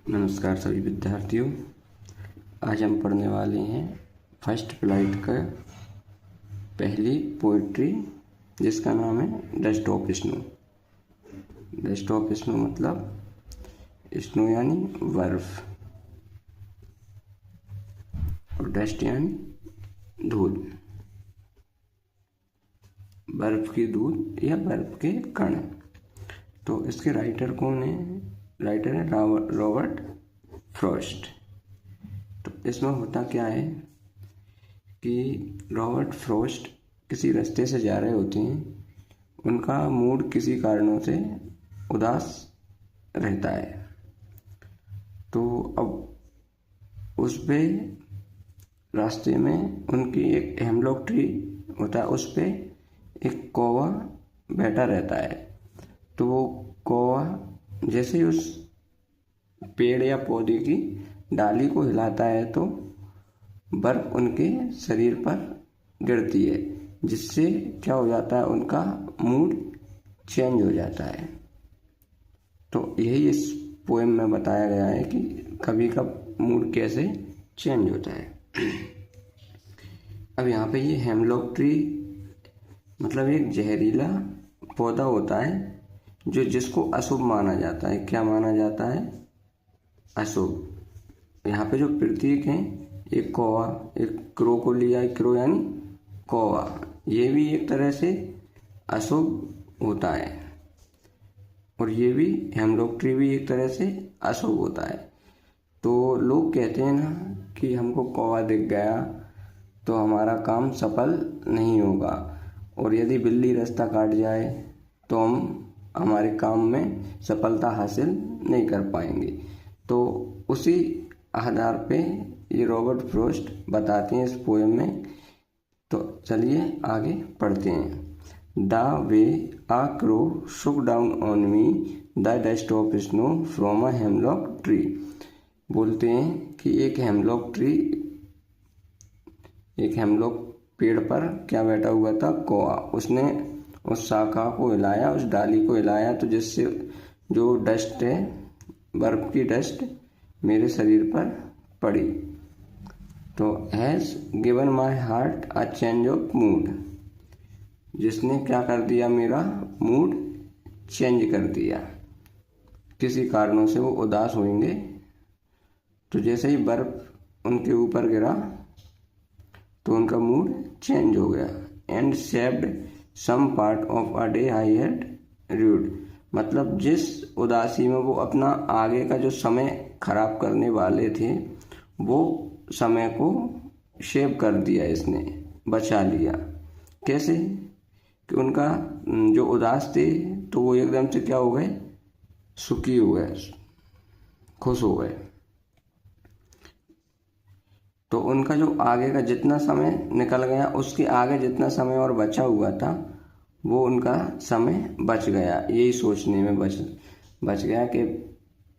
नमस्कार सभी विद्यार्थियों। आज हम पढ़ने वाले हैं फर्स्ट फ्लाइट का पहली पोइट्री, जिसका नाम है dust of snow. Dust of snow मतलब स्नो यानी बर्फ और डस्ट यानी धूल, बर्फ की धूल या बर्फ के कण। तो इसके राइटर कौन है? राइटर है रॉबर्ट फ्रॉस्ट। तो इसमें होता क्या है कि रॉबर्ट फ्रॉस्ट किसी रास्ते से जा रहे होते हैं, उनका मूड किसी कारणों से उदास रहता है। तो अब उस पे रास्ते में उनकी एक हेमलॉक ट्री होता है, उस पे एक कौवा बैठा रहता है। तो वो कौवा जैसे ही उस पेड़ या पौधे की डाली को हिलाता है तो बर्फ उनके शरीर पर गिरती है, जिससे क्या हो जाता है, उनका मूड चेंज हो जाता है। तो यही इस पोएम में बताया गया है कि कभी कब मूड कैसे चेंज होता है। अब यहाँ पे ये हेमलॉक ट्री मतलब एक जहरीला पौधा होता है जो जिसको अशुभ माना जाता है। क्या माना जाता है? अशुभ। यहाँ पे जो प्रतीक हैं, एक कौवा, एक क्रो को लिया, क्रो यानी कौवा, ये भी एक तरह से अशुभ होता है, और ये भी हेमलॉक ट्री भी एक तरह से अशुभ होता है। तो लोग कहते हैं ना कि हमको कौवा दिख गया तो हमारा काम सफल नहीं होगा, और यदि बिल्ली रास्ता काट जाए तो हम हमारे काम में सफलता हासिल नहीं कर पाएंगे। तो उसी आधार पे ये रॉबर्ट फ्रॉस्ट बताते हैं इस पोएम में। तो चलिए आगे पढ़ते हैं। The way a crow shook down on me the dust of snow from a hemlock tree. बोलते हैं कि एक हेमलॉक पेड़ पर क्या बैठा हुआ था? कौवा। उसने उस शाखा को हिलाया, उस डाली को हिलाया, तो जिससे जो डस्ट है, बर्फ की डस्ट मेरे शरीर पर पड़ी। तो has given my heart a change of mood. जिसने क्या कर दिया? मेरा मूड चेंज कर दिया। किसी कारणों से वो उदास होंगे, तो जैसे ही बर्फ उनके ऊपर गिरा तो उनका मूड चेंज हो गया। And shaped some part of a day I had rude. मतलब जिस उदासी में वो अपना आगे का जो समय खराब करने वाले थे, वो समय को शेव कर दिया, इसने बचा लिया। कैसे? कि उनका जो उदास थे तो वो एकदम से क्या हो गए? सुखी हो गए, खुश हो गए। तो उनका जो आगे का जितना समय निकल गया, उसके आगे जितना समय और बचा हुआ था, वो उनका समय बच गया। यही सोचने में बच गया कि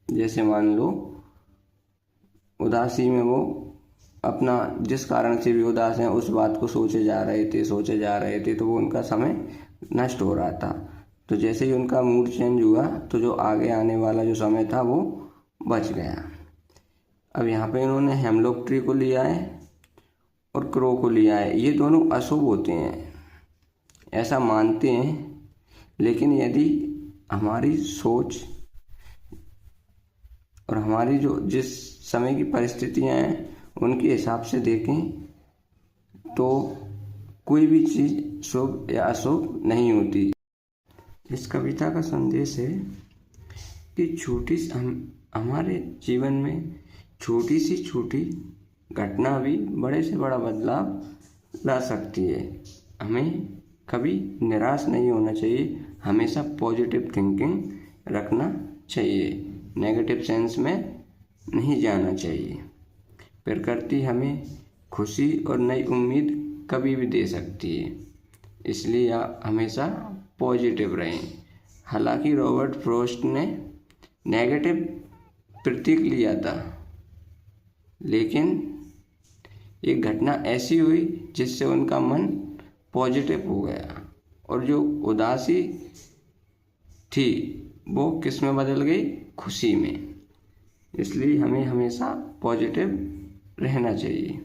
जैसे मान लो उदासी में वो अपना जिस कारण से भी उदास हैं उस बात को सोचे जा रहे थे, तो वो उनका समय नष्ट हो रहा था। तो जैसे ही उनका मूड चेंज हुआ तो जो आगे आने वाला जो समय था वो बच गया। अब यहाँ पे इन्होंने हेमलॉक ट्री को लिया है और क्रो को लिया है। ये दोनों अशुभ होते हैं, ऐसा मानते हैं, लेकिन यदि हमारी सोच और हमारी जो जिस समय की परिस्थितियां हैं उनके हिसाब से देखें तो कोई भी चीज़ शुभ या अशुभ नहीं होती। इस कविता का संदेश है कि हमारे जीवन में छोटी सी छोटी घटना भी बड़े से बड़ा बदलाव ला सकती है। हमें कभी निराश नहीं होना चाहिए, हमेशा पॉजिटिव थिंकिंग रखना चाहिए, नेगेटिव सेंस में नहीं जाना चाहिए। प्रकृति हमें खुशी और नई उम्मीद कभी भी दे सकती है, इसलिए आप हमेशा पॉजिटिव रहें। हालांकि रॉबर्ट फ्रॉस्ट ने नेगेटिव प्रतीक लिया था, लेकिन एक घटना ऐसी हुई जिससे उनका मन पॉजिटिव हो गया, और जो उदासी थी वो किस में बदल गई? खुशी में। इसलिए हमें हमेशा पॉजिटिव रहना चाहिए।